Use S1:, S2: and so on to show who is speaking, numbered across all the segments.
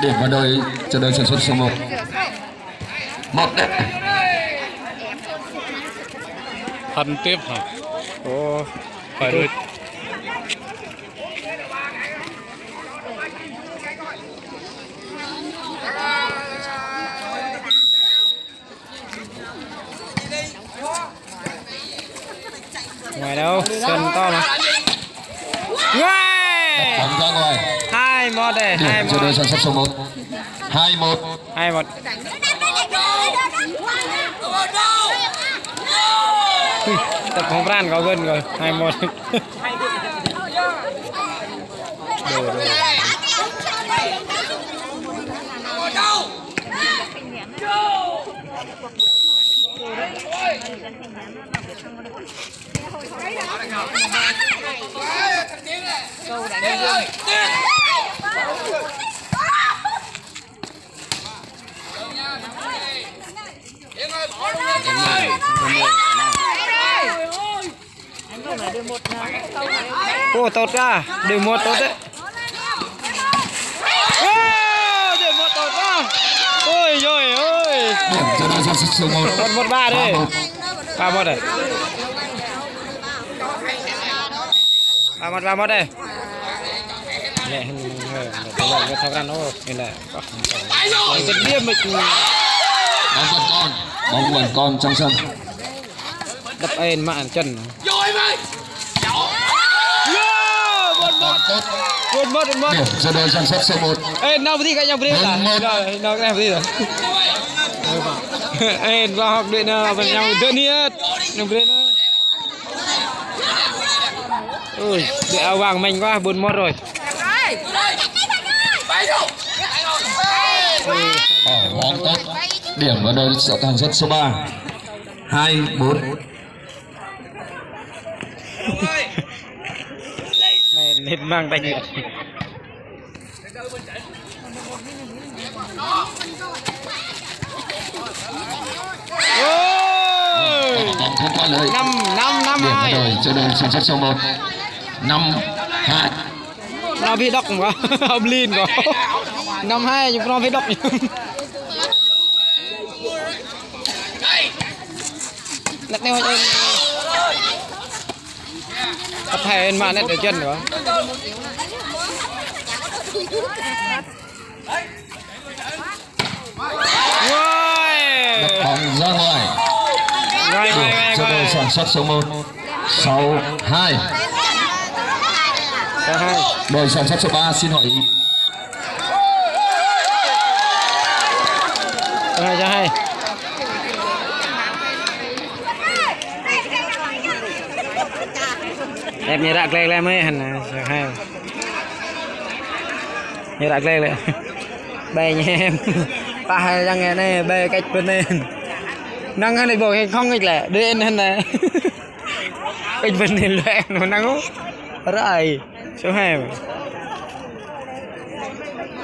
S1: Điểm vào đội cho đội sản xuất số 1. Một đấy.
S2: Thân tiếp hả? Ồ, phải rồi.
S3: Ngoài đâu, sân to mà.
S1: Bóng ra ngoài.
S3: 2-1 đây, 2-1
S1: cho đội sản xuất số 1. 2-1.
S3: 2-1. Tập bóng ran có gần rồi, 2-1. Ô tốt ra, đều một tốt đấy. Đều một tốt ra. Ôi trời ơi.
S1: Điểm cho đội sản xuất số 1.
S3: 1-1-3 đi. 3-1 đây. 3-1 đây. Nhẹ hơn cái thằng ăn nó nên là cái điểm mình
S1: bóng vẫn còn trong sân.
S3: đập ên mạng chân. Một
S1: điểm cho đội sản xuất số 1.
S3: Ê, nào đi cái nhau đi là rồi, nó cái gì rồi. Ê, vào học điện với nhau đỡ niết. Nó bên. Ôi, để áo vàng mình quá 4-1 rồi.
S1: Bóng tốt. Điểm vào đội sản xuất số 3. 2-4.
S3: Này nét mang tay nhựa.
S1: Bóng không qua lưới.
S3: 5-2.
S1: Điểm vào đội cho đội sản xuất số 1. 5-2.
S3: Nó bị đọc quá, ông Lin có 5-2 nhưng nó bị đọc. Lật neo anh tập thầy mà nét để chân nữa.
S1: Bóng ra ngoài. Điểm cho đội sản xuất số 1. 6-2. Đội sản xuất số 3 xin hỏi ý.
S3: 2-2. Em nhớ đặt lên mấy hành hai. Nhớ đặt lên. Bè nha em. Ta hay răng nghe này bè cách bên lên. Năng hơn này bộ hay không nghịch lẻ đến hơn này. Cách bên lên lẹ nó năng rồi. Số 2.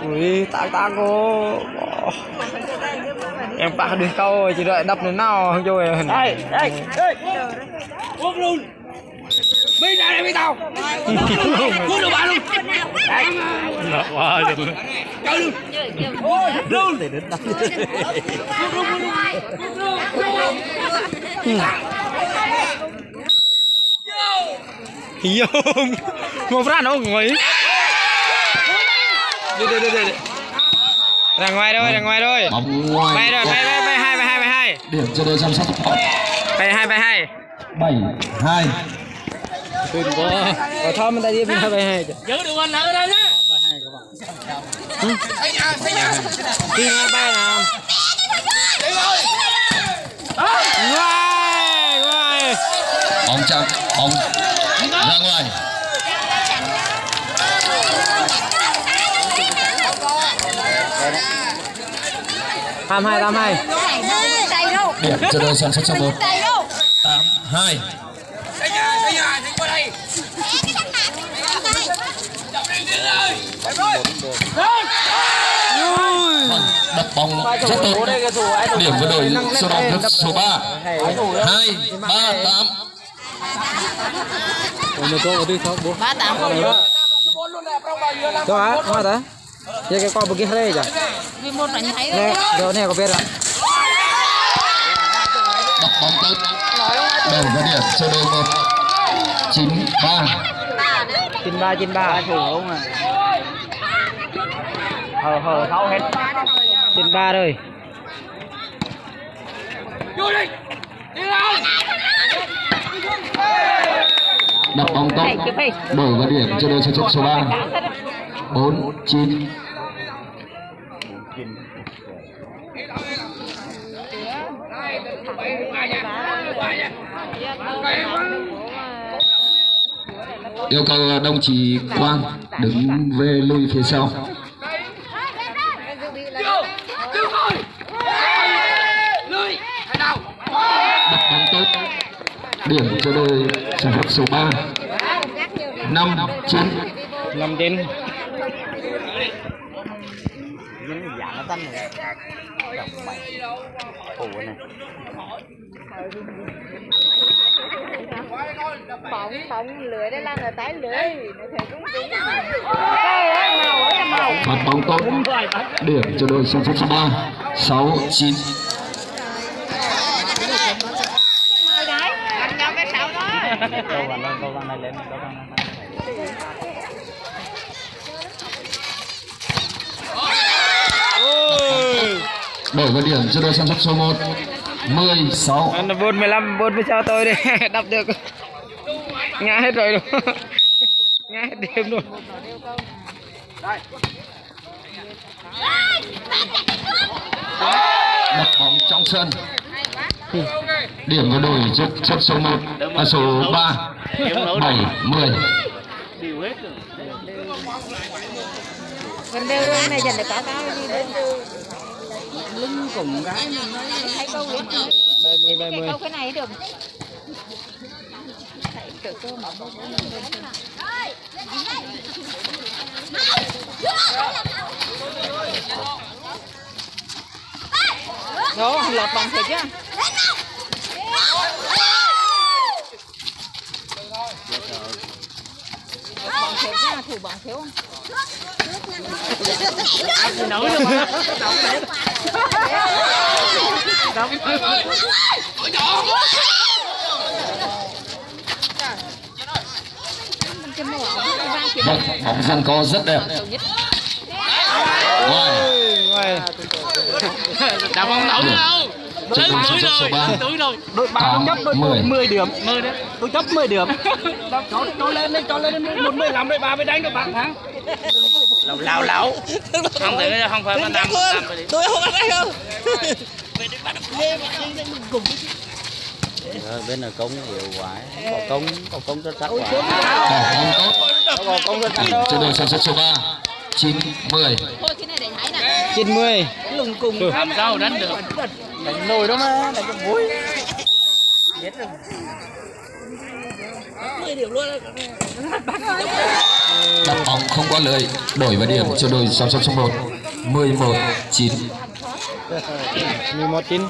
S3: Ui, ta cô. Em bạc đi câu chỉ đợi đập đến nào không chơi hình. Đây. Uống luôn. Bây giờ đây bây tao. Uống đồ bạn luôn. Đấy.
S2: Nó quá rồi.
S3: Chơi luôn. Luôn để đến đập. Yo. Một ra nó ngồi. Đi. Ra ngoài thôi.
S1: Bóng ngoài.
S3: Bay rồi, bay 2.
S1: Điểm cho đội sản xuất.
S3: Bay 2.
S1: 7-2.
S3: Tuyệt quá. Có thơm ta đi 2 chứ.
S2: Giữ được anh ở đây nhá.
S3: 2 các bạn. Đi ngay bay nào. Ngoài.
S1: Bóng chạm, bóng ra ngoài.
S3: Tham 2.
S1: Điểm cho đội sản xuất số 1. 8-2. Đập bóng rất tốt. Điểm với đội số 3 số 3. 2-3-8.
S3: Ủa mà tôi đi thôi bố. 3-8 rồi. Cho á, hoa đó. Giờ cái con bực kia rồi.
S4: Vì một là thấy
S3: Nè, rồi nè có biết rồi.
S1: Đập bóng tốt. Đầu và điểm cho đội 1 9-3.
S3: 93 thủ không à. Hờ tháo hết. 93 rồi.
S1: Đập bóng tốt. Đổi và điểm cho đội sản xuất số 3 4-9. Yêu cầu đồng chí Quang đứng về lùi phía sau. Đập bóng tốt. Điểm cho đội sản xuất số 3 5-9.
S3: 5-9.
S4: phóng lưới đây là người tái lưới nó thấy cũng
S1: Phạt bóng tốt. Điểm cho đội sản xuất số 3 6-9. Đổi vào điểm cho đội sản xuất số 1 16.
S3: Anh 4-15 4 tôi đi đập được. Ngã hết rồi luôn. Ngã hết đêm luôn.
S1: Đập bóng trong sân. Điểm vào đội cho số 1 số 3 7-10.
S4: mình đều rồi này dành được cả cao đi lưng cùng gái mình thấy câu biết
S3: 70
S4: câu cái này được đó lọt bằng thiệt chứ bằng thiệt nha thủ bằng thiếu không nổi luôn
S1: Bóng giằng co rất đẹp.
S3: Ngoài.
S2: Đá bóng nổi đâu.
S1: Đội sản xuất số 3
S3: Đội 3 tôi chấp đội 10 điểm.
S2: 10 đấy.
S3: Tôi chấp 10 điểm.
S2: Cho lên 15 đội 3 mới đánh được bạn thắng. Lẩu. Không thể không phải 5
S4: tôi không ăn đây đâu
S3: bên là công hiệu quả. Có công rất sắc quả.
S1: Bóng tốt. Cho đội sản xuất số 3 9-10.
S4: thôi cái này để thấy nè
S3: 90.
S4: lùng cùng
S2: làm sao đánh được.
S3: Đánh nồi đó mà, đánh cái vui. Biết rồi.
S4: 10 điểm luôn
S1: Đập bóng không qua lưới. Đổi vào điểm cho đội sản xuất số 1 11-9.
S3: 11-9.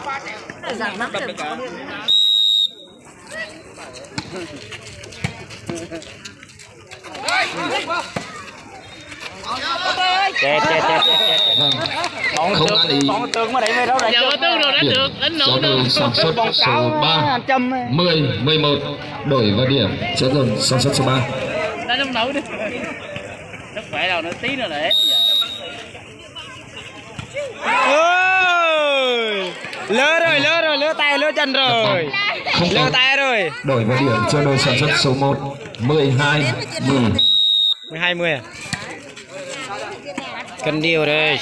S3: Chết.
S1: Vâng. Không ăn ý.
S3: Bóng tướng mà đánh về đâu đánh
S2: Giờ có tướng rồi đánh được. Đánh nổ
S1: cho
S2: được.
S1: đội sản xuất số 3 10-11. Đổi vào điểm cho đội sản xuất số 3.
S2: Đánh không nổi được. Nó khỏe đâu nữa tí nữa là hết giờ.
S3: Lỡ tay lỡ chân rồi.
S1: Không
S3: Lỡ
S1: tốt.
S3: tay rồi.
S1: Đổi vào điểm cho đội sản xuất số 1 12-10.
S3: 12-10 à? Cần điều đây.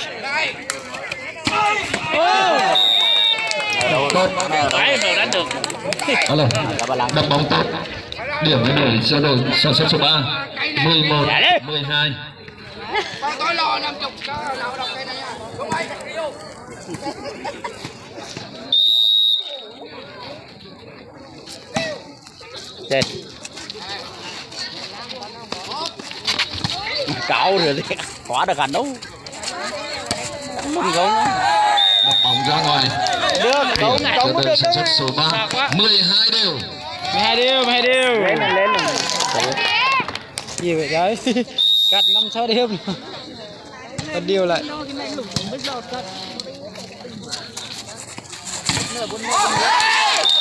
S1: Tốt.
S2: Phải rồi đánh được.
S1: Đập bóng tốt. Điểm vào đội cho đội sản xuất số 3 11-12.
S3: Chết. Cậu rồi thì khóa được ảnh đâu. Mình không.
S1: Đập bóng ra ngoài.
S3: Được,
S1: Điểm cho đội sản xuất số 3 12 đều.
S3: 12 điều. Lên rồi. Gì vậy đấy? Cắt 5-6 điểm. Bắt điều lại.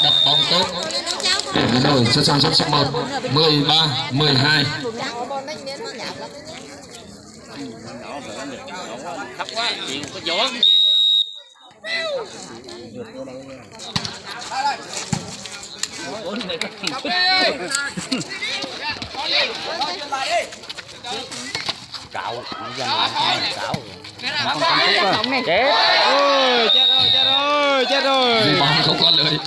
S1: Đập bóng tốt. Điểm biến đổi cho sản xuất số 1 13-12.
S2: Thấp quá, chịu có gió. Cạo dân lại cạo.
S3: Chết. Ôi, chết rồi.
S1: Vì bóng không có lưới.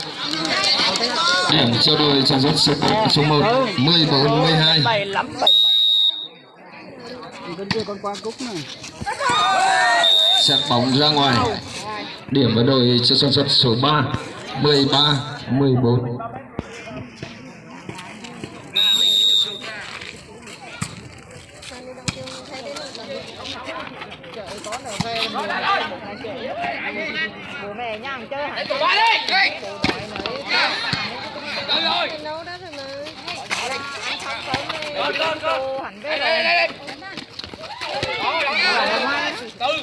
S1: Điểm cho đội sản xuất số 1 14-12.
S2: Bay lắm bay.
S1: Xét bóng ra ngoài. Điểm với đội sản xuất số 3 13-14.
S4: Bố mẹ nhang chơi hả?
S2: Tụi bay đi.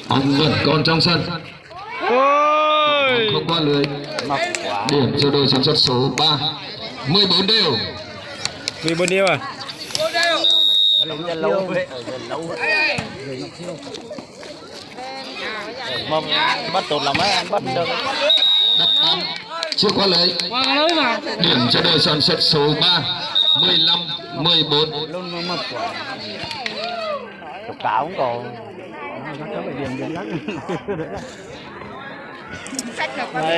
S1: Bóng vẫn còn trong sân.
S3: Ôi.
S1: Không qua lưới. Điểm cho đội sản xuất số 3 14 đều.
S3: 14 điều à?
S2: Bắt tụt là mấy anh bắt được.
S1: Đập bóng chưa qua lưới. Điểm cho đội sản xuất số 3 15-14.
S2: Cạo cũng còn.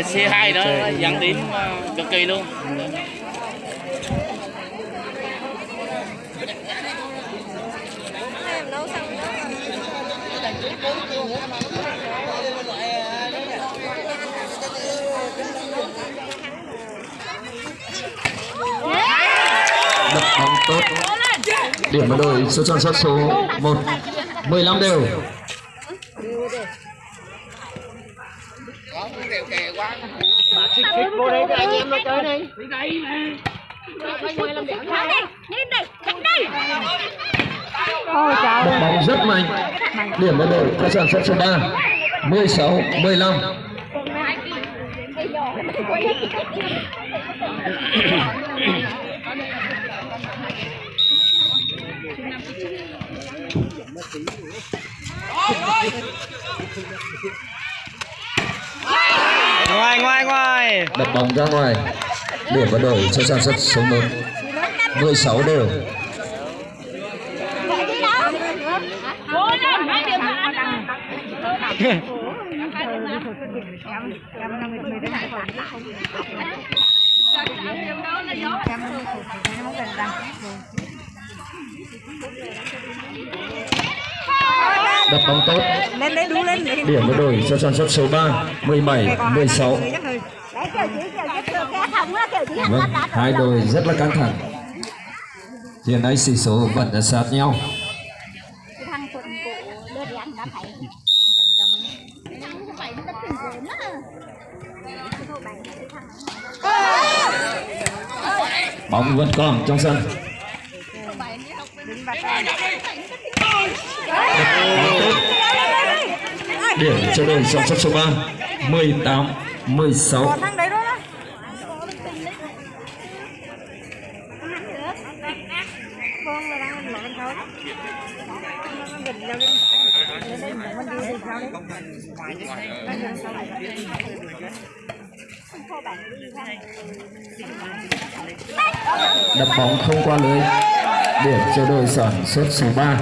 S2: C2 đó dẫn điểm cực kỳ luôn.
S1: Đập bóng tốt. Điểm với đội sản xuất số 1 15 đều.
S4: Vô đây cho anh em nó chơi đi.
S1: Đập bóng rất mạnh. Điểm với đội sản xuất số 3 16-15.
S3: Ngoài.
S1: Đập bóng ra ngoài. Điểm với đội sản xuất số 1 16 đều. Đập bóng tốt. Điểm với đội sản xuất số 3 17-16. Vâng, hai đội rất là căng thẳng. Hiện nay tỷ số vẫn là sát nhau. Bóng vẫn còn trong sân. Điểm cho đội sản xuất số 3 18-16. Đập bóng không qua lưới. Điểm cho đội sản xuất số 3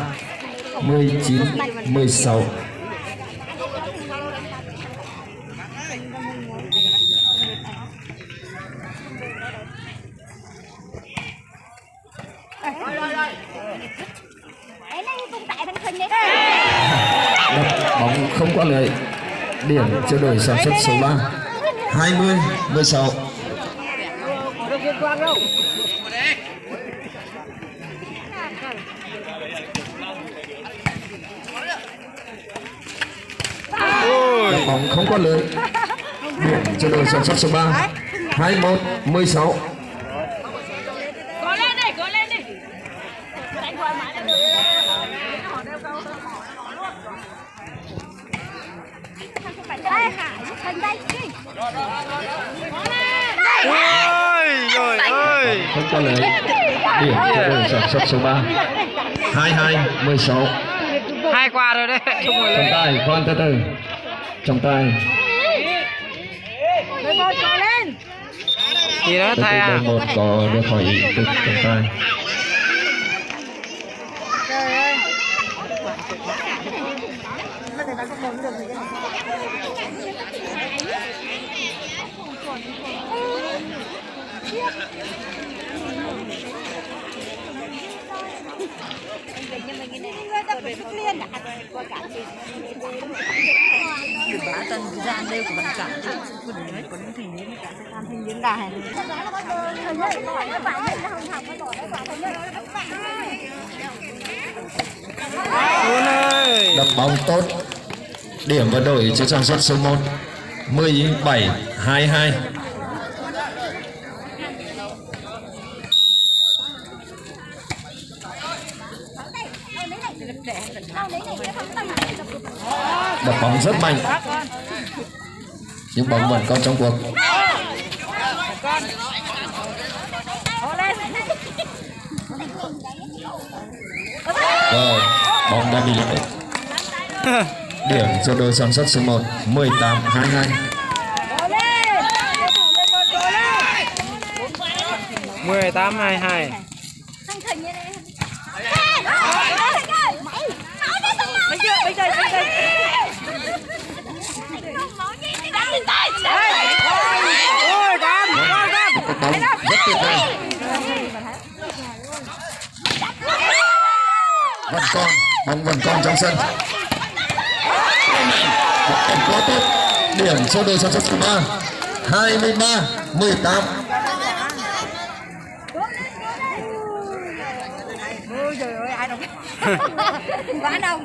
S1: 19-16. Đập bóng không qua lưới. Điểm cho đội sản xuất số 3 20-16. Đập bóng không qua lưới. Điểm cho đội sản xuất số 3 21-16.
S4: Cố lên đi.
S3: Ôi trời ơi.
S1: Không có lời. Điểm cho đội sản xuất số 3. 22-16.
S3: 2 qua rồi đấy.
S1: Trọng tài, khoan từ từ. Trọng tài.
S3: Gì đó thay à?
S1: Đội 1 có được hỏi ý từ trọng tài.
S4: Bà tân ra đều của bạn cả chứ có đừng nói có những thành viên cả sẽ làm thành viên đà này.
S3: Luôn ơi.
S1: Đập bóng tốt. Điểm vào đội cho sản xuất số 1. 17-22. Đập bóng rất mạnh. Nhưng bóng vẫn còn trong cuộc. Rồi, bóng đã bị lỗi. Điểm cho đội sản xuất số 1. 18-22.
S3: 18-22. Ôi con
S1: Bóng rất tuyệt vời. Bóng vẫn còn trong sân. Bóng quá tốt. Điểm cho đội sản xuất số 3. 23-18.
S4: Ôi trời ơi ai đâu. Bạn đâu?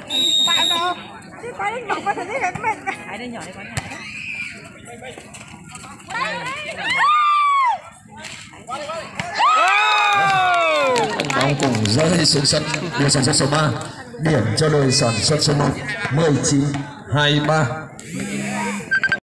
S4: Bạn đâu? Chứ quay đến nhỏ qua thằng ấy các bạn. Ai đây nhỏ đây quán nhà.
S1: Bóng cũng rơi xuống sân. Đội sản xuất số 3. Điểm cho đội sản xuất số 1. 19-23.